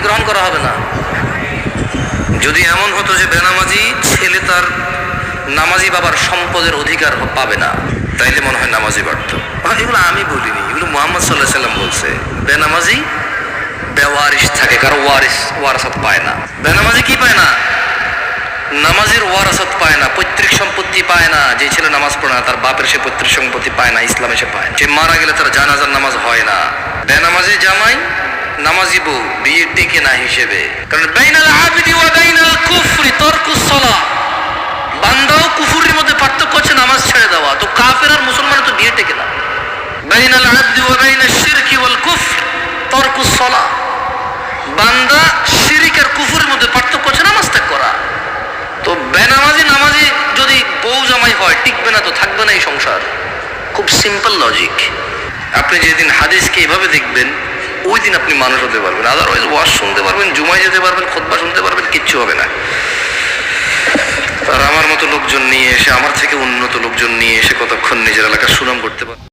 গ্রহণ করা হবে না। যদি এমন হতো যে বেনামাজি ছেলে তার নামাজি বাবার সম্পদের অধিকার পাবে না, তাইলে মনে হয় নামাজি বাড়ত। এগুলো আমি বলিনি, এগুলো মুহাম্মদ সাল্লাল্লাহু আলাইহি ওয়াসাল্লাম বলছে। বেনামাজি বেওয়ারিশ থাকে, কারো ওয়ারাসাত পায় না। বেনামাজি কি পায় না? নামাজের ওয়ারাসাত পায় না, পৈতৃক সম্পত্তি পায় না। যে ছেলে নামাজ পড়ে না তার বাপের সে পৈতৃক সম্পত্তি পায় না, ইসলামে সে পায় না। সে মারা গেলে তার জানাজার নামাজ হয় না। বেনামাজি জামাই নামাজি বউ বিয়ে টেকে না হিসেবে, কারণ বাইনাল আবিদি ওয়া বাইনাল কুফরি তারকুস সালাহ, বান্দা ও কুফরের মধ্যে পার্থক্য হচ্ছে নামাজ ছেড়ে দেওয়া। তো কাফের আর মুসলমানের তো বিয়ে টেকে না। বাইনাল আবদি ওয়া বাইনাশ শিরকি ওয়াল কুফর তারকুস সালাহ, বান্দা শিরক আর কুফরের মধ্যে পার্থক্য হচ্ছে নামাজ ত্যাগ করা। তো বেনামাজি নামাজি যদি বউ জামাই হয় টিকবে না, তো থাকবে না এই সংসার। খুব সিম্পল লজিক। আপনি যেদিন হাদিসকে এভাবে দেখবেন ওই দিন আপনি মানুষ হতে পারবেন। আদারওয়াইজ ওয়াজ শুনতে পারবেন, জুমায় যেতে পারবেন, খুতবা শুনতে পারবেন, কিচ্ছু হবে না। আর আমার মতো লোকজন নিয়ে এসে, আমার থেকে উন্নত লোকজন নিয়ে এসে কতক্ষণ নিজের এলাকার সুনাম করতে পারবে।